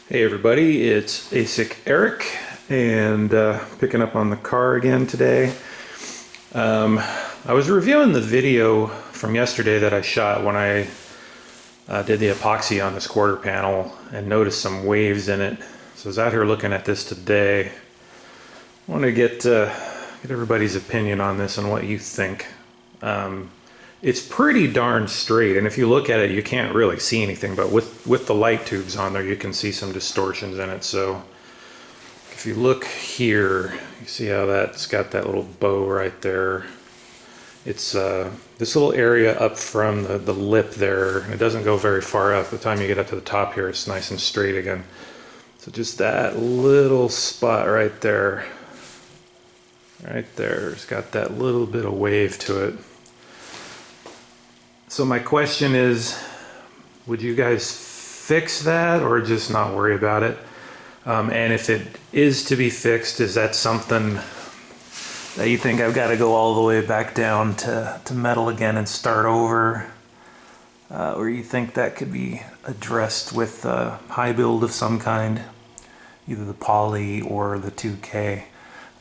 Hey everybody, it's ASIC Eric and picking up on the car again today. I was reviewing the video from yesterday that I shot when I did the epoxy on this quarter panel and noticed some waves in it. So I was out here looking at this today. I want to get everybody's opinion on this and what you think. It's pretty darn straight, and if you look at it you can't really see anything, but with the light tubes on there you can see some distortions in it. So if you look here, you see how that's got that little bow right there. It's this little area up from the lip there, and it doesn't go very far up. By the time you get up to the top here, it's nice and straight again. So just that little spot right there, it's got that little bit of wave to it. So my question is, would you guys fix that or just not worry about it? And if it is to be fixed, is that something that you think I've got to go all the way back down to metal again and start over? Or you think that could be addressed with a high build of some kind, either the poly or the 2K?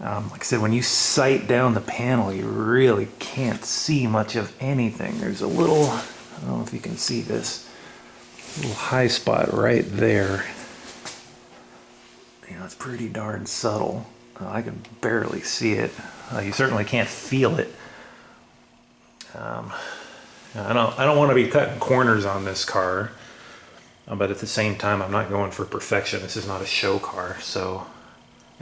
Like I said, when you sight down the panel, you really can't see much of anything. There's a little, I don't know if you can see this, little high spot right there. You know, it's pretty darn subtle. I can barely see it. You certainly can't feel it. I don't want to be cutting corners on this car, but at the same time, I'm not going for perfection. This is not a show car, so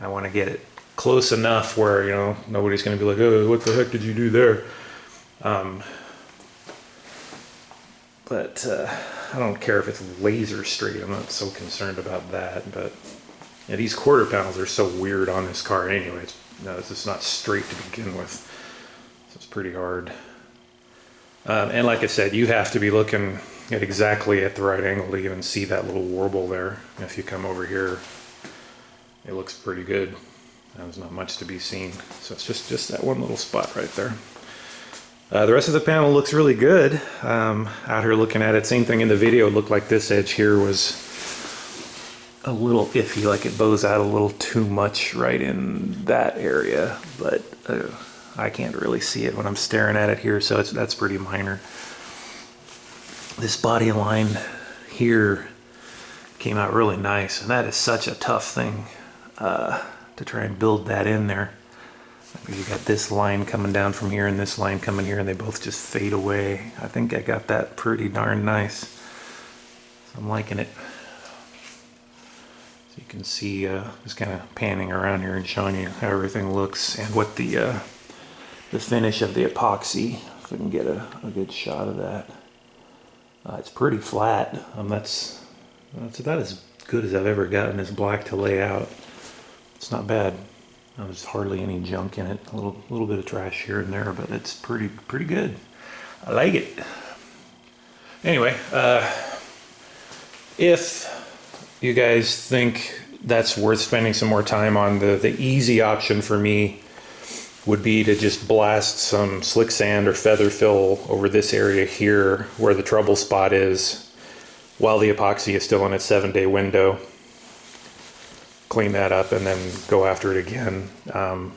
I want to get it close enough where, you know, nobody's going to be like, oh, what the heck did you do there? But I don't care if it's laser straight. I'm not so concerned about that. But yeah, these quarter panels are so weird on this car anyway. It's just not straight to begin with, so it's pretty hard. And like I said, you have to be looking exactly at the right angle to even see that little warble there. If you come over here, it looks pretty good. There's not much to be seen, so it's just that one little spot right there. The rest of the panel looks really good. Out here looking at it, same thing in the video. It looked like this edge here was a little iffy, like it bows out a little too much right in that area, but I can't really see it when I'm staring at it here, so that's pretty minor. This body line here came out really nice, and that is such a tough thing to try and build that in there. You got this line coming down from here and this line coming here, and they both just fade away. I think I got that pretty darn nice. So I'm liking it. So you can see just kind of panning around here and showing you how everything looks and what the finish of the epoxy, if I can get a good shot of that. It's pretty flat. That's about as good as I've ever gotten this black to lay out. It's not bad. There's hardly any junk in it. A little bit of trash here and there, but it's pretty good. I like it. Anyway, if you guys think that's worth spending some more time on, the easy option for me would be to just blast some slick sand or feather fill over this area here where the trouble spot is while the epoxy is still in its 7-day window. Clean that up and then go after it again. I'm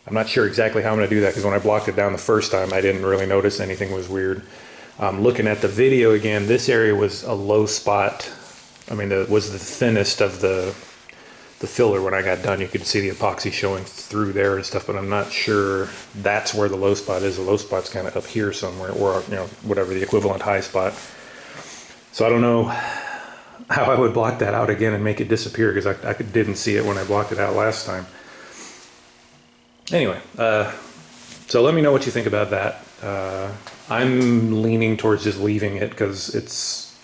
not sure exactly how I'm going to do that, because when I blocked it down the first time I didn't really notice anything was weird. Looking at the video again, this area was a low spot. I mean, it was the thinnest of the filler. When I got done you could see the epoxy showing through there and stuff, but I'm not sure that's where the low spot is. The low spot's kind of up here somewhere, or, you know, whatever the equivalent high spot. So I don't know how I would block that out again and make it disappear, because I didn't see it when I blocked it out last time. Anyway, so let me know what you think about that. I'm leaning towards just leaving it, because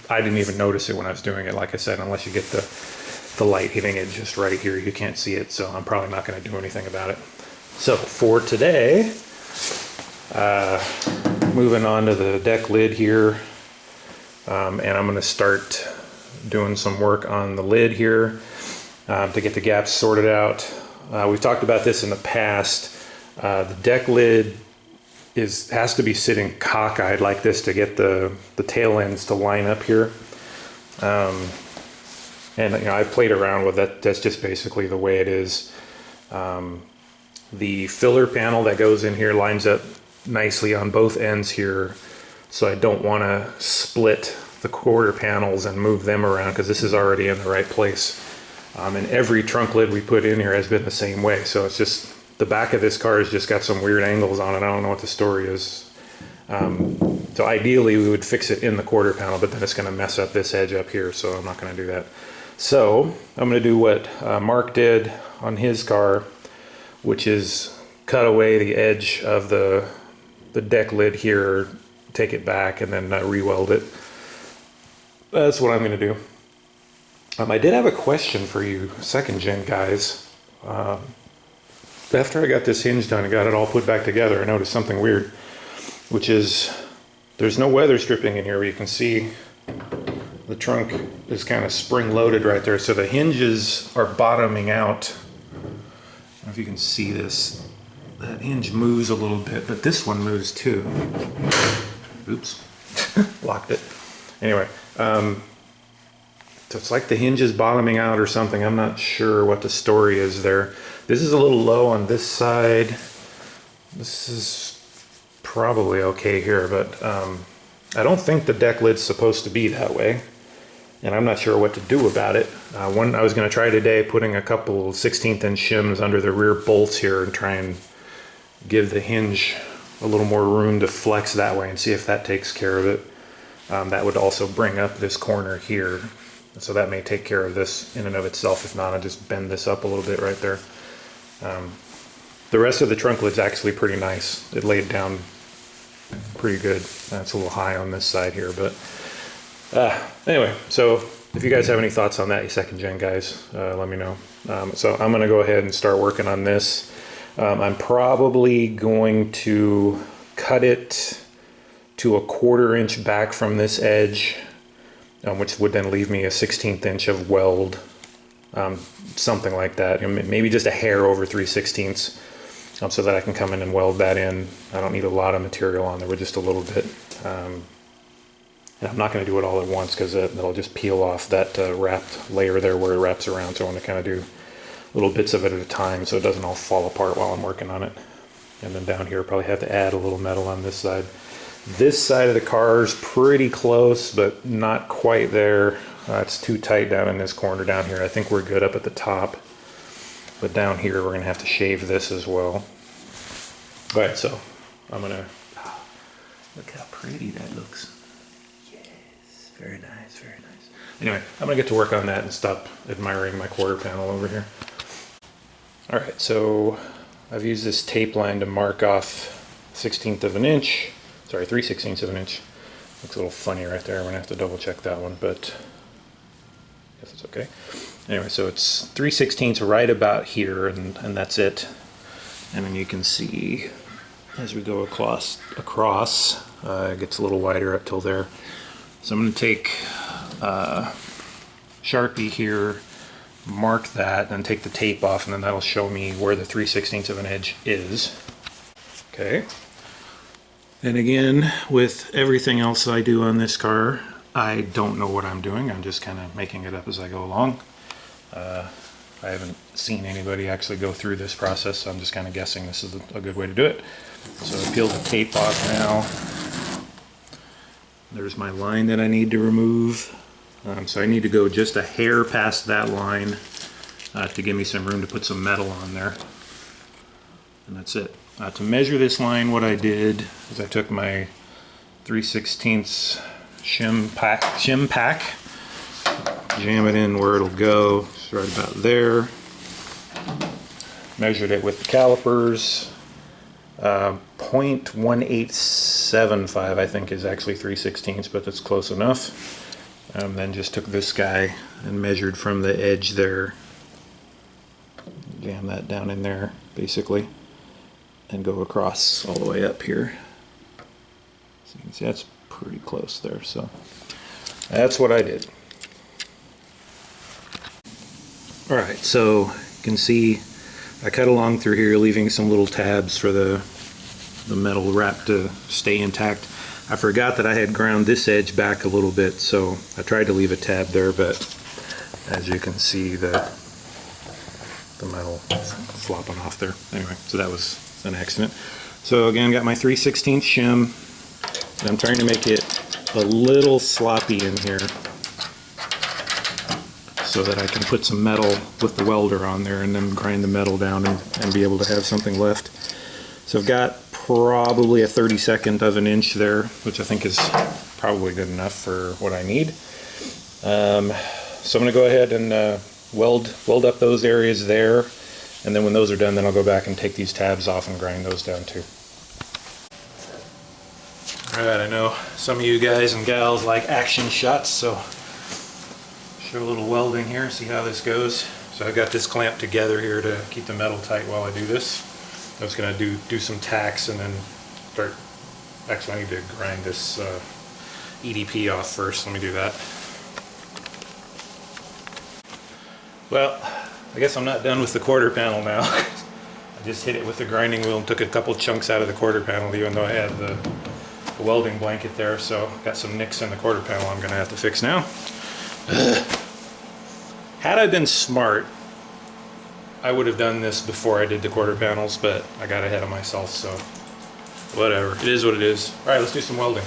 I didn't even notice it when I was doing it. Like I said, unless you get the light hitting it just right here, you can't see it, so I'm probably not going to do anything about it. So for today, moving on to the deck lid here, and I'm going to start doing some work on the lid here to get the gaps sorted out. We've talked about this in the past. The deck lid has to be sitting cockeyed like this to get the tail ends to line up here. And you know, I played around with that. That's just basically the way it is. The filler panel that goes in here lines up nicely on both ends here, so I don't want to split the quarter panels and move them around because this is already in the right place. And every trunk lid we put in here has been the same way, so it's just the back of this car has just got some weird angles on it. I don't know what the story is. So ideally we would fix it in the quarter panel, but then it's going to mess up this edge up here, so I'm not going to do that. So I'm going to do what Mark did on his car, which is cut away the edge of the deck lid here, take it back, and then re-weld it. That's what I'm going to do. I did have a question for you, second gen guys. After I got this hinge done and got it all put back together, I noticed something weird, which is there's no weather stripping in here where you can see the trunk is kind of spring loaded right there. So the hinges are bottoming out. I don't know if you can see this. That hinge moves a little bit, but this one moves too. Oops, locked it. Anyway, so it's like the hinge is bottoming out or something. I'm not sure what the story is there. This is a little low on this side. This is probably okay here, but I don't think the deck lid's supposed to be that way, and I'm not sure what to do about it. One I was going to try today, putting a couple 16th inch shims under the rear bolts here and try and give the hinge a little more room to flex that way and see if that takes care of it. That would also bring up this corner here, so that may take care of this in and of itself. If not, I'll just bend this up a little bit right there. The rest of the trunk lid's actually pretty nice. It laid down pretty good. That's a little high on this side here, but anyway, so if you guys have any thoughts on that, you second gen guys, let me know. So I'm gonna go ahead and start working on this. I'm probably going to cut it to 1/4 inch back from this edge, which would then leave me a 16th inch of weld, something like that. Maybe just a hair over 3/16, so that I can come in and weld that in. I don't need a lot of material on there, but just a little bit. And I'm not going to do it all at once because it'll just peel off that wrapped layer there where it wraps around. So I want to kind of do little bits of it at a time so it doesn't all fall apart while I'm working on it. And then down here, probably have to add a little metal on this side. This side of the car is pretty close, but not quite there. It's too tight down in this corner down here. I think we're good up at the top, but down here we're gonna have to shave this as well. All right, so I'm gonna, look how pretty that looks. Yes, very nice, very nice. Anyway, I'm gonna get to work on that and stop admiring my quarter panel over here. All right, so I've used this tape line to mark off 1/16 of an inch. Sorry, 3/16 of an inch. Looks a little funny right there. I'm gonna have to double check that one, but I guess it's okay. Anyway, so it's 3/16 right about here, and that's it. And then you can see as we go across, it gets a little wider up till there. So I'm gonna take Sharpie here, mark that, and take the tape off, and then that'll show me where the 3/16 of an edge is. Okay. And again, with everything else I do on this car, I don't know what I'm doing. I'm just kind of making it up as I go along. I haven't seen anybody actually go through this process, so I'm just kind of guessing this is a good way to do it. So I peeled the tape off now. There's my line that I need to remove. So I need to go just a hair past that line to give me some room to put some metal on there. And that's it. To measure this line, what I did is I took my 3/16 shim pack, jam it in where it'll go, it's right about there. Measured it with the calipers. 0.1875 I think is actually 3/16, but that's close enough. Then just took this guy and measured from the edge there, jam that down in there basically, and go across all the way up here. So you can see that's pretty close there. So that's what I did. All right, so you can see I cut along through here, leaving some little tabs for the metal wrap to stay intact. I forgot that I had ground this edge back a little bit, so I tried to leave a tab there, but as you can see the metal flopping off there. Anyway, so that was an accident. So again, got my 3/16 shim. And I'm trying to make it a little sloppy in here so that I can put some metal with the welder on there and then grind the metal down and be able to have something left. So I've got probably a 32nd of an inch there, which I think is probably good enough for what I need. So I'm going to go ahead and weld up those areas there, and then when those are done, then I'll go back and take these tabs off and grind those down too. Alright, I know some of you guys and gals like action shots, so show a little welding here, see how this goes. So I've got this clamp together here to keep the metal tight while I do this. I was going to do some tacks and then start. Actually, I need to grind this EDP off first. Let me do that. Well, I guess I'm not done with the quarter panel now. I just hit it with the grinding wheel and took a couple chunks out of the quarter panel, even though I had the welding blanket there. So got some nicks in the quarter panel I'm going to have to fix now. Had I been smart, I would have done this before I did the quarter panels, but I got ahead of myself, so whatever. It is what it is. Alright, let's do some welding.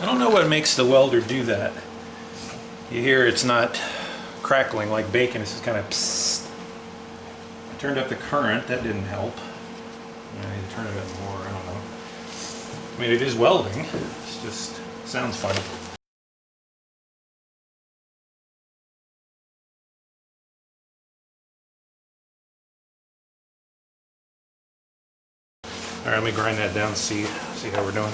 I don't know what makes the welder do that. You hear it's not crackling like bacon, it's just kind of psst. I turned up the current, that didn't help. I need to turn it up more, I don't know. I mean, it is welding, it's just sounds funny. Alright, let me grind that down, see how we're doing.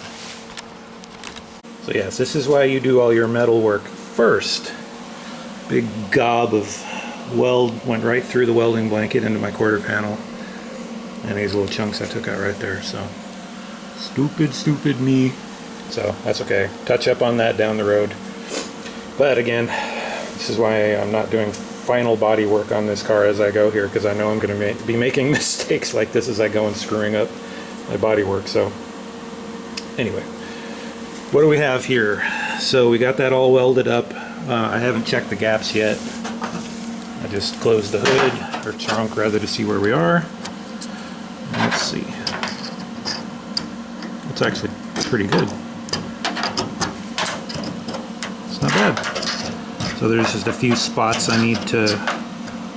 So yes, this is why you do all your metal work first. Big gob of weld went right through the welding blanket into my quarter panel. And these little chunks I took out right there, so. Stupid me. So that's okay. Touch up on that down the road. But again, this is why I'm not doing final body work on this car as I go here, because I know I'm going to be making mistakes like this as I go and screwing up my body work. So anyway. What do we have here? So we got that all welded up. I haven't checked the gaps yet. I just closed the hood, or trunk rather, to see where we are. Let's see. It's actually pretty good. It's not bad. So there's just a few spots I need to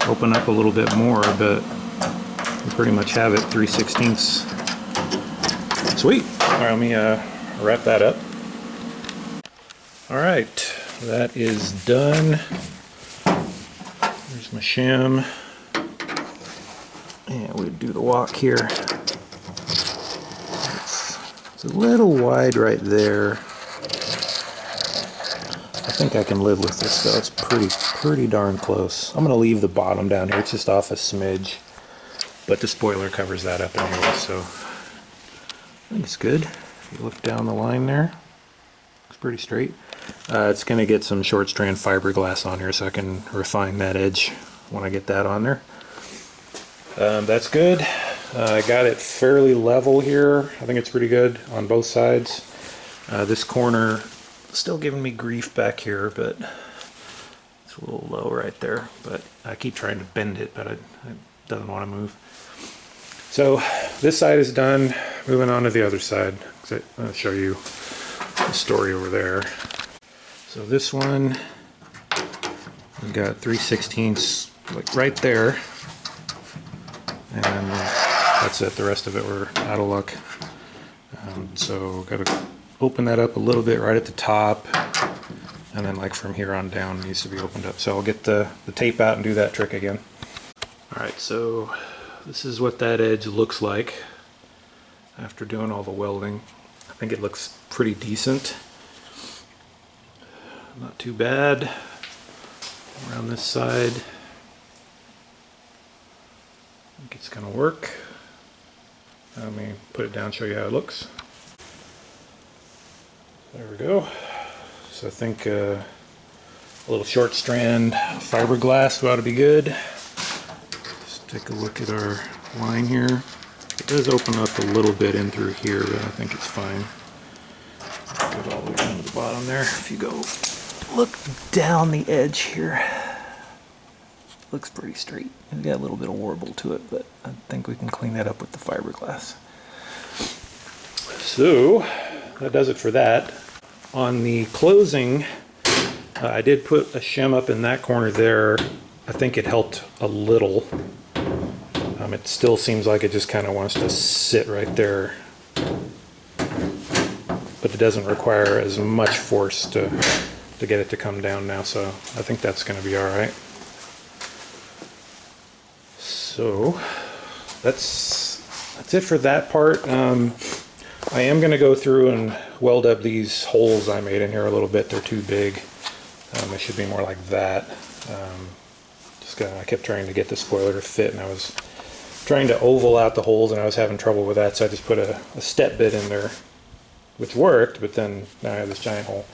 open up a little bit more, but we pretty much have it 3/16. Sweet. All right, let me wrap that up. Alright, that is done. There's my shim. And we'll do the walk here. It's a little wide right there. I think I can live with this though. It's pretty darn close. I'm gonna leave the bottom down here. It's just off a smidge, but the spoiler covers that up anyway, so I think it's good. If you look down the line there, it's pretty straight. It's gonna get some short strand fiberglass on here so I can refine that edge when I get that on there. That's good. I got it fairly level here. I think it's pretty good on both sides. This corner still giving me grief back here, but it's a little low right there. But I keep trying to bend it, but it doesn't want to move. So this side is done. Moving on to the other side. I'll show you the story over there. So this one, we've got 3/16 like right there, and that's it. The rest of it we're out of luck. So got to open that up a little bit right at the top, and then like from here on down it needs to be opened up. So I'll get the tape out and do that trick again. Alright, so this is what that edge looks like after doing all the welding. I think it looks pretty decent. Not too bad. Around this side, I think it's going to work. Let me put it down, show you how it looks. There we go. So I think a little short strand fiberglass ought to be good. Let's take a look at our line here. It does open up a little bit in through here, but I think it's fine. Go all the way down to the bottom there. If you go look down the edge here, looks pretty straight. It's got a little bit of warble to it, but I think we can clean that up with the fiberglass. So that does it for that. On the closing, I did put a shim up in that corner there. I think it helped a little. It still seems like it just kind of wants to sit right there, but it doesn't require as much force to get it to come down now, so I think that's going to be alright. So that's it for that part. I am going to go through and weld up these holes I made in here a little bit. They're too big. They should be more like that. I kept trying to get the spoiler to fit, and I was trying to oval out the holes, and I was having trouble with that, so I just put a step bit in there, which worked, but then now I have this giant hole.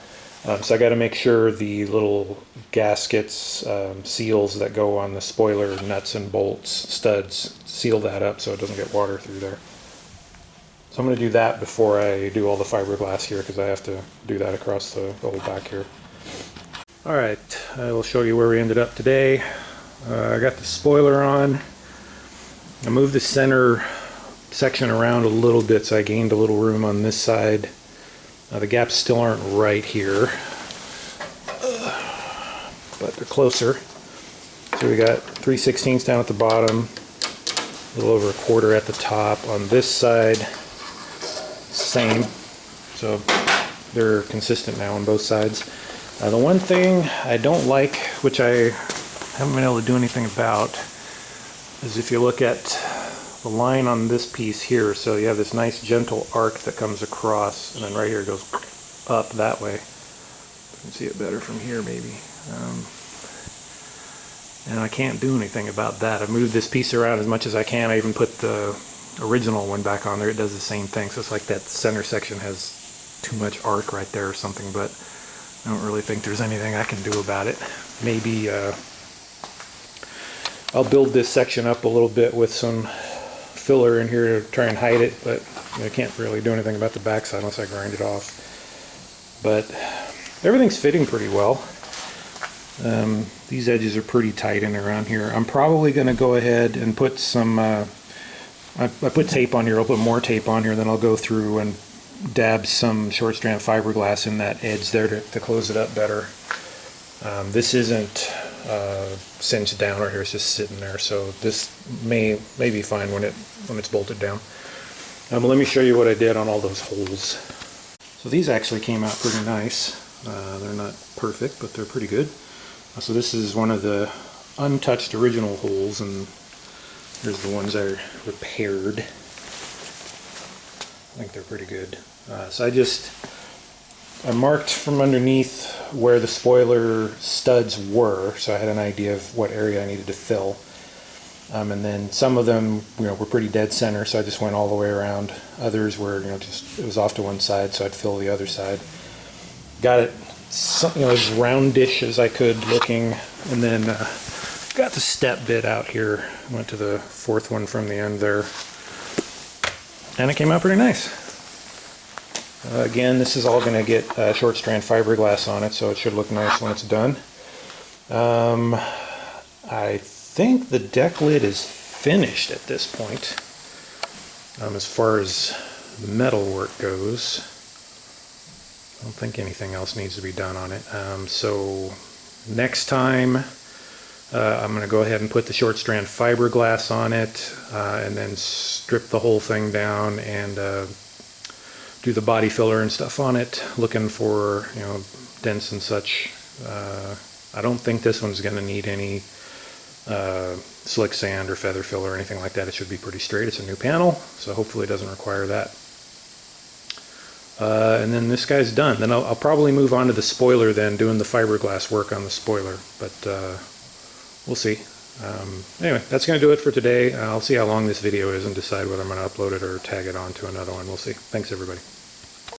So I got to make sure the little gaskets, seals that go on the spoiler, nuts and bolts, studs, seal that up so it doesn't get water through there. So I'm going to do that before I do all the fiberglass here, because I have to do that across the whole back here. Alright, I will show you where we ended up today. I got the spoiler on. I moved the center section around a little bit so I gained a little room on this side. The gaps still aren't right here, but they're closer. So we got 3/16 down at the bottom, a little over a quarter at the top. On this side, same. So they're consistent now on both sides. The one thing I don't like, which I haven't been able to do anything about, is if you look at the line on this piece here, so you have this nice gentle arc that comes across, and then right here it goes up that way. You can see it better from here maybe. And I can't do anything about that. I've moved this piece around as much as I can. I even put the original one back on there. It does the same thing. So it's like that center section has too much arc right there or something, but I don't really think there's anything I can do about it. Maybe I'll build this section up a little bit with some filler in here to try and hide it, but I can't really do anything about the backside unless I grind it off. But everything's fitting pretty well. These edges are pretty tight in around here. I'm probably going to go ahead and put some, I put tape on here, I'll put more tape on here, then I'll go through and dab some short strand fiberglass in that edge there to close it up better. This isn't cinched down right here, it's just sitting there, so this may be fine when it's bolted down. But let me show you what I did on all those holes. So these actually came out pretty nice. They're not perfect, but they're pretty good. So this is one of the untouched original holes, and here's the ones I repaired. I think they're pretty good. So I marked from underneath where the spoiler studs were, so I had an idea of what area I needed to fill. And then some of them, were pretty dead center, so I just went all the way around. Others were, just it was off to one side, so I'd fill the other side. Got it, as roundish as I could looking, and then got the step bit out here. Went to the fourth one from the end there, and it came out pretty nice. Again, this is all going to get short strand fiberglass on it, so it should look nice when it's done. I think the deck lid is finished at this point, as far as the metal work goes. I don't think anything else needs to be done on it. So next time I'm going to go ahead and put the short strand fiberglass on it, and then strip the whole thing down and do the body filler and stuff on it, looking for dents and such. I don't think this one's going to need any slick sand or feather fill or anything like that. It should be pretty straight. It's a new panel, so hopefully it doesn't require that. And then this guy's done. Then I'll probably move on to the spoiler then, doing the fiberglass work on the spoiler, but we'll see. Anyway, that's going to do it for today. I'll see how long this video is and decide whether I'm going to upload it or tag it on to another one. We'll see. Thanks, everybody.